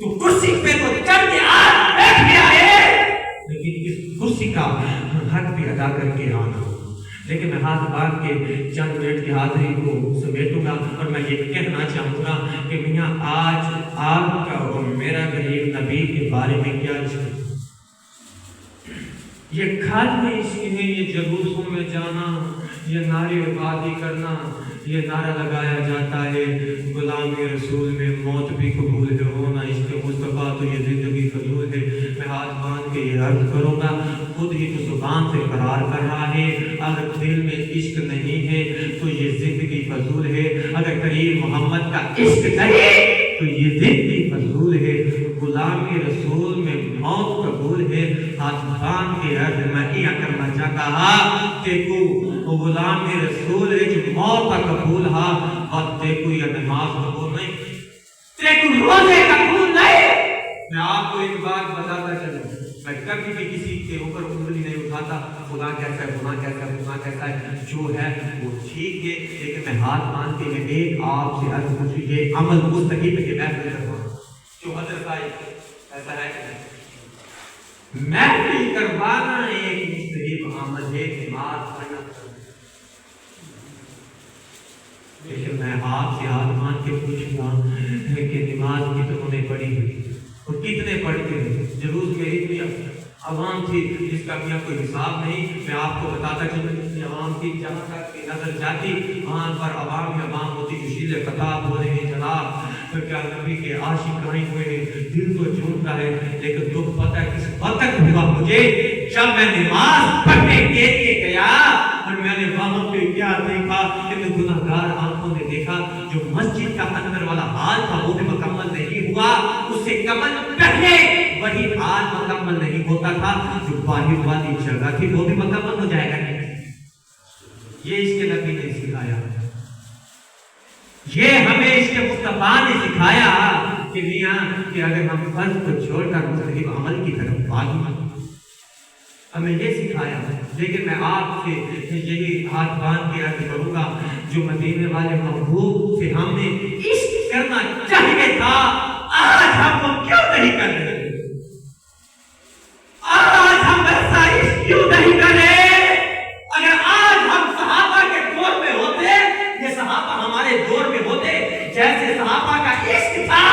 तू कुर्सी पे तो चढ़ के बैठ गया है, लेकिन इस कुर्सी का हक भी अदा करके आना। लेकिन मैं हाथ बांध के चंद मिनट की हाजिरी को समेटूंगा और मैं ये कहना चाहूँगा कि मियाँ आज आपका और मेरा गरीब नबी के बारे में क्या इश्क, ये खाली इश्क है, ये जुलूसों में जाना, ये नारेबाजी करना, ये नारा लगाया जाता है गुलामी रसूल में मौत भी कबूल है, होना इश्क मुस्तफ़ा तो ये ज़िंदगी फजूल है। मैं हाथ बांध के ये अर्ज करूँगा, खुद ही तो जुबान से करार कर रहा है, अगर दिल में इश्क नहीं है तो ये ज़िंदगी फजूल है, अगर करीम मोहम्मद का इश्क नहीं तो ये ज़िंदगी फजूल है, गुलामी रसूल में मौत कबूल है। हाथ बांध के अर्ज मैं ये करना चाहता देखो वो गुलामी रसूल है जो मौत का कबूल हा, और देखो ये नमाज कबूल नहीं, देखो रोजे कबूल नहीं। मैं आपको एक बात बताता चलूं, मैं कभी भी किसी के ऊपर उंगली नहीं उठाता, खुदा कैसा है, गुनाह कैसा है, गुनाह कैसा है, जो है वो ठीक है, लेकिन मैं हाथ बांध के मैं एक आपसे अर्ज पूछूं, ये अमल मुस्तकीम के महफिल करवाना जो हजरत आई ऐसा है महफिल करवाना एक मुस्तकीम अमल है, नमाज पढ़ना। लेकिन मैं आपसे हाथ बांध के पूछूंगा कि नमाज कितने पढ़ी और कितने पढ़ते हैं। जुलूस में इतनी आवाम थी जिसका भी कोई हिसाब नहीं। मैं आपको बताता चलूं इतनी आवाम थी, जहाँ तक की नजर जाती वहाँ पर आवाम ही आवाम होती जो शीले खताब हो रहे हैं जनाब, तो क्या नबी के आशिक आए हुए हैं, दिल तो झूमता है, लेकिन दुख पता है किस वक्त हुआ मुझे, जब मैं नमाज पढ़ने के लिए गया और मैंने वहां पे क्या देखा, इन गुनाहगार आंखों ने देखा जो मस्जिद का अंदर वाला हाल था वो भी मुकम्मल नहीं हुआ, उससे कमल पहले वही हाल मुकम्मल नहीं होता था जो बाहर वाली जगह थी वो भी मुकम्मल हो जाएगा। ये इसके नबी ने सिखाया, ये हमें इसके मुस्तफा ने सिखाया कि मियां कि अगर हम फर्ज को छोड़कर मुस्तकिल अमल की तरफ भागें, हमें ये सिखाया। लेकिन मैं आपसे यही हाथ बांध के अर्ज करूंगा, जो मदीने वाले महबूब से हमने इश्क करना चाहिए था, आज हम वो क्यों नहीं कर रहे? आज हम ऐसा इश्क क्यों नहीं कर रहे? अगर आज हम सहाबा के दौर में होते, ये सहाबा हमारे दौर में होते, जैसे सहाबा का इश्क था,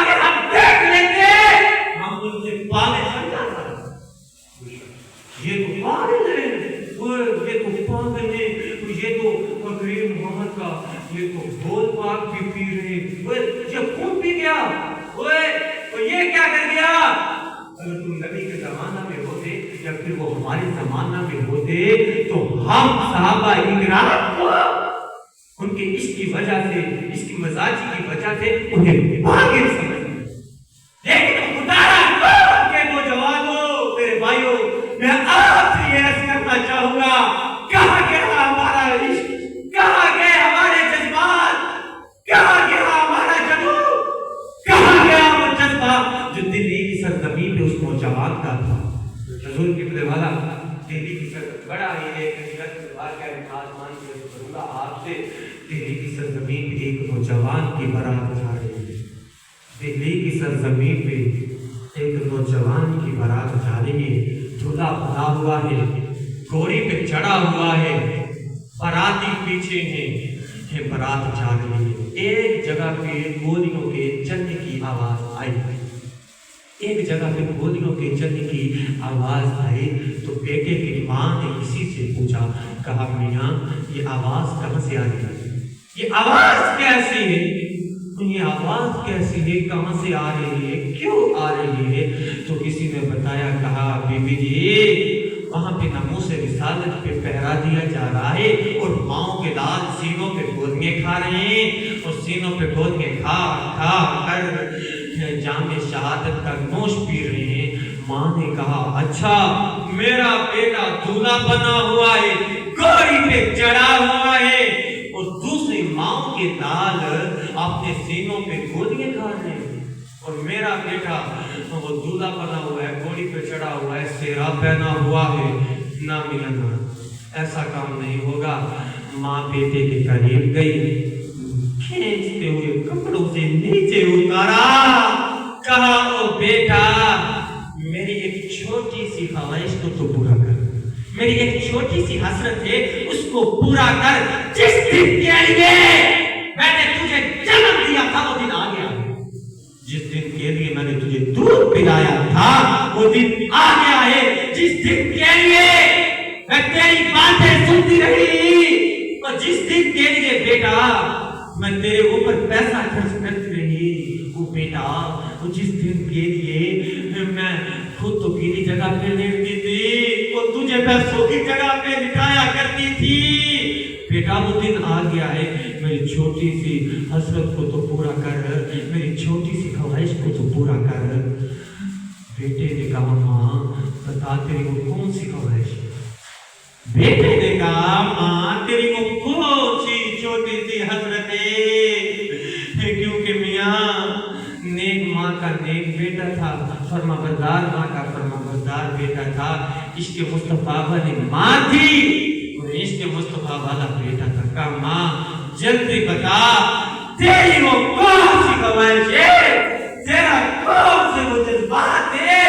अगर हम देख लेते हम उनसे पागल बन जाते। ये तो पागल है, ये तो पागल है, ये तो करीम मोहम्मद का ये तो बोल पाक भी पी रहे, ये खून पी गया, तो ये क्या कर गया? अगर तुम नबी के जमाना में होते या फिर वो हमारे जमाना में होते तो हम सहाबा इकराम को उनके इश्क की वजह से, इसकी मजाजी की वजह से उन्हें पागल समझते। लेकिन खुदा के नौजवानों, मेरे भाइयों, मैं आपसे ये अर्ज करना चाहूंगा, कहाँ गया हमारा इश्क, कहाँ गए हमारे जज्बात, कहाँ गया हमारा जुनून, कहाँ गया वो जज्बा जो दिल्ली की सरजमीन पे उस नौजवान का था। हुजूर किबले वाला दिल्ली की बड़ा ही एक आसमान के करूंगा आपसे, दिल्ली की सरजमीन पे एक नौजवान की बारात जा रही है, दिल्ली की सरजमीन पे एक नौजवान की बारात जा रही है, झूला बना हुआ है, घोड़ी पे चढ़ा हुआ है, बाराती पीछे है, बारात जा रही है। एक जगह पे गोलियों के चलने की आवाज आई, एक जगह पे गोलियों के चलने की आवाज आई तो बेटे की माँ ने किसी से पूछा, कहा मियाँ ये आवाज कहाँ से आ रही है, ये आवाज कैसी है, ये आवाज कैसी है, कहाँ से आ रही है, क्यों आ रही है? तो किसी ने बताया, कहा बीबी जी वहां पे नमूसे रिसालत पे पहरा दिया जा रहा है और माओ के लाल सीनों पे गोलियां खा रहे हैं और सीनों पे गोलियां खा खा कर जामे शहादत का नोश पी रहे हैं। माँ ने कहा, अच्छा मेरा बेटा दूल्हा बना हुआ है, घोड़ी पे चढ़ा हुआ है और दूसरी माओ के लाल अपने सीनों पे गोलियां खा रहे हैं, और मेरा बेटा वो दूल्हा बना हुआ है, घोड़ी पे चढ़ा हुआ है, सेहरा पहना हुआ है। ना मिलना, ऐसा काम नहीं होगा। माँ बेटे के करीब गई, खींचते हुए कपड़ों से नीचे उतारा, کہا او بیٹا میری ایک چھوٹی سی خواہش کو تو پورا کر، میری ایک چھوٹی سی حسرت ہے اس کو پورا کر، جس دن کے لیے میں نے تجھے جنم دیا تھا وہ دن آ گیا، جس دن کے لیے میں نے تجھے دودھ پلایا تھا وہ دن آ گیا ہے، جس دن کے لیے میں تیری باتیں سنتی رہی اور جس دن کے لیے بیٹا میں تیرے اوپر پیسہ خرچ کرتی رہی، وہ بیٹا وہ جس دن کے لیے میں خود تو گیلی جگہ پہ لیٹتی تھی وہ تجھے پیسوں کی جگہ پہ لٹایا کرتی تھی، بیٹا وہ دن آ گیا ہے، میری چھوٹی سی حسرت کو تو پورا کر، میری چھوٹی سی خواہش کو تو پورا کر۔ بیٹے نے کہا ماں بتا تیری وہ کون سی خواہش؟ بیٹے نے کہا ماں تیری وہ کون سی چھوٹی سی حسرت ہے، کیونکہ میاں نیک ماں کا نیک بیٹا تھا، فرما بردار ماں کا فرما بردار بیٹا تھا، عشق مصطفیٰ والی ماں تھی اور عشق مصطفیٰ والا بیٹا تھا۔ کہا ماں جلدی بتا تیری وہ کون سی خواہش ہے، تیرا کون سے وہ جذبات ہے،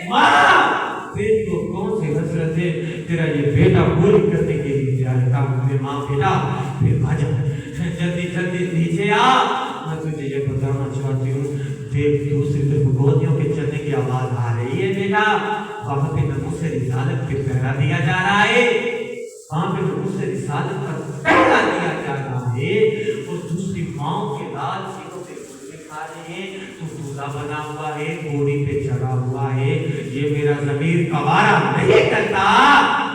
ماں تیری وہ کون سی حسرت ہے، تیرا یہ بیٹا پوری کرنے کے لیے تیار ہے۔ کہا ماں بیٹا پھر آ جا، جلدی جلدی نیچے آ، میں تجھے یہ بتانا چاہتی ہوں، دیکھ دوسری طرف گودیوں کے چلنے کی آواز آ رہی ہے بیٹا، وہاں پہ نمو سے رسالت پہ پہرا دیا جا رہا ہے، وہاں پہ نمو سے رسالت پر پہرا دیا جا رہا ہے، اور دوسری ماؤں کے لال سیکھوں پہ کھلے کھا رہے ہیں، تو دولہا بنا ہوا ہے، گھوڑی پہ چڑھا ہوا ہے، یہ میرا ضمیر گوارا نہیں کرتا،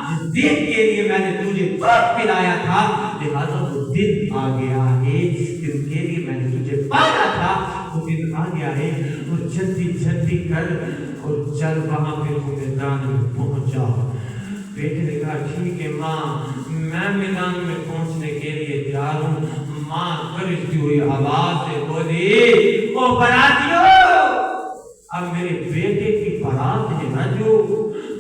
جس دن کے لیے میں نے تجھے دودھ پلایا تھا لہذا وہ دن آ گیا ہے، جس دن کے لیے میں نے تجھے پالا تھا وہ دن آ گیا ہے، اور جلدی جلدی کر اور چل وہاں پہ تو میدان میں پہنچ جاؤ۔ بیٹے نے کہا ٹھیک ہے ماں میں میدان میں پہنچنے کے لیے تیار ہوں۔ ماں گرجتی ہوئی آواز سے بولی او براتیو اب میرے بیٹے کی بارات ہے نا جو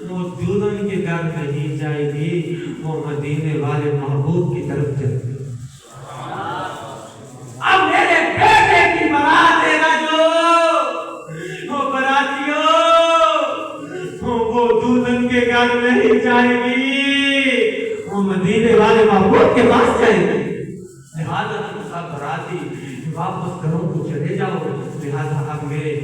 وہ دلہن کے گھر نہیں جائے گی، وہ مدینے والے محبوب کی طرف چلے گی۔ اب میرے بیٹے کی بارات ہے نا جو وہ براتیو وہ دلہن کے گھر نہیں جائے گی، وہ مدینے والے محبوب کے پاس جائے گی، لہذا تم سب براتی واپس گھروں کو چلے جاؤ، لہذا اب میرے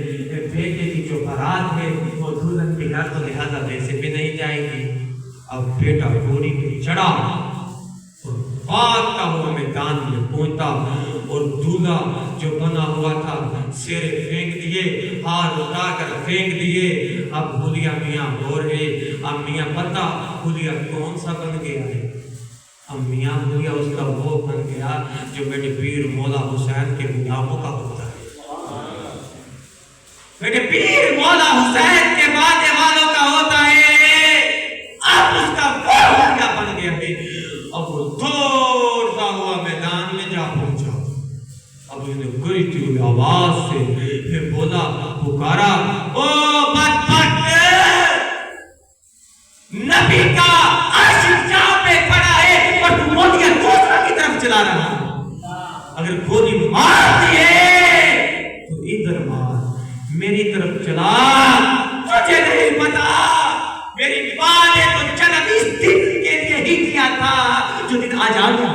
بیٹے کی جو بارات ہے وہ دلہن کے گھر تو لہذا ویسے بھی نہیں جائے گی۔ اب بیٹا گھوڑی پہ چڑھا اور بھاگتا ہوا میدان میں پہنچا، اور دولہا جو بنا ہوا تھا سیرے پھینک دیے، ہاتھ اٹھا کر پھینک دیے۔ اب حلیہ میاں ہو رہے، اب میاں پتہ حلیہ کون سا بن گیا ہے؟ اب میاں حلیہ اس کا وہ بن گیا جو میرے پیر مولا حسین کے غلاموں کا ہوتا ہے، میرے پیر مولا حسین کے بعد والوں کا ہوتا ہے، اب اس کا وہ حلیہ بن گیا ہے۔ اب وہ دوڑتا ہوا میدان میں جا پہنچا، اب اس نے گرجتی ہوئی آواز سے پھر بولا پکارا او بدبخت نبی کا عاشق جہاں پہ کھڑا ہے اور تو گولیاں دوسروں کی طرف چلا رہا ہے، اگر گولی مار دیے تو ادھر مار، میری طرف چلا، تجھے نہیں پتا میری ماں نے تو جنم اس دن کے لیے ہی کیا تھا جو دن آج آ گیا۔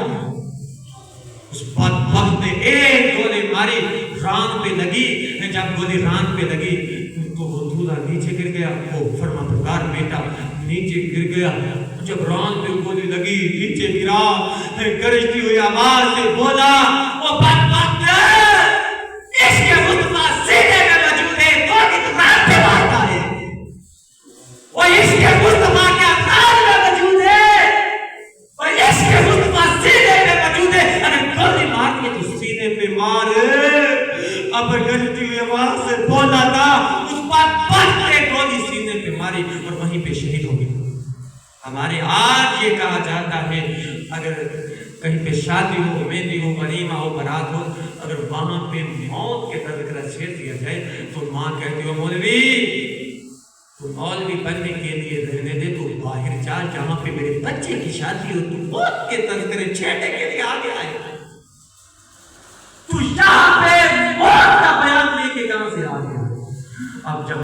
اس بدبخت نے ایک گولی ماری، ران پہ لگی، جب گولی ران پہ لگی تو وہ دولہا نیچے گر گیا، وہ فرما بردار بیٹا نیچے گر گیا، جب ران پہ گولی لگی نیچے گرا، گرجتی ہوئی آواز سے بولا وہ بدبخت اس کے مصطفیٰ سینے میں موجود ہے، تو دن ران پہ مارتا ہے، وہ اس کے مصطفیٰ کے افراد میں موجود ہے، وہ اس کے مصطفیٰ سینے میں موجود ہے، اگر گولی مار کے تو سینے پہ مار۔ اب گرجتی ہوئی آواز سے بولا تھا اس بدبخت نے گولی سینے پہ ماری اور وہیں پہ شہید ہو گیا۔ ہمارے آج یہ کہا جاتا ہے اگر کہیں پہ شادی ہو، مہندی ہو، ولیمہ ہو، برات ہو، اگر وہاں پہ موت کے تذکرہ چھیڑ دیا جائے تو ماں کہتی ہو مولوی تو مولوی بننے کے لیے رہنے دے، تو باہر جا جہاں پہ میرے بچے کی شادی ہو، تو موت کے تذکرے چھیڑنے کے لیے آگے آئے، تو یہاں پہ موت کا بیان لے کے کہاں سے آ گیا؟ اب جب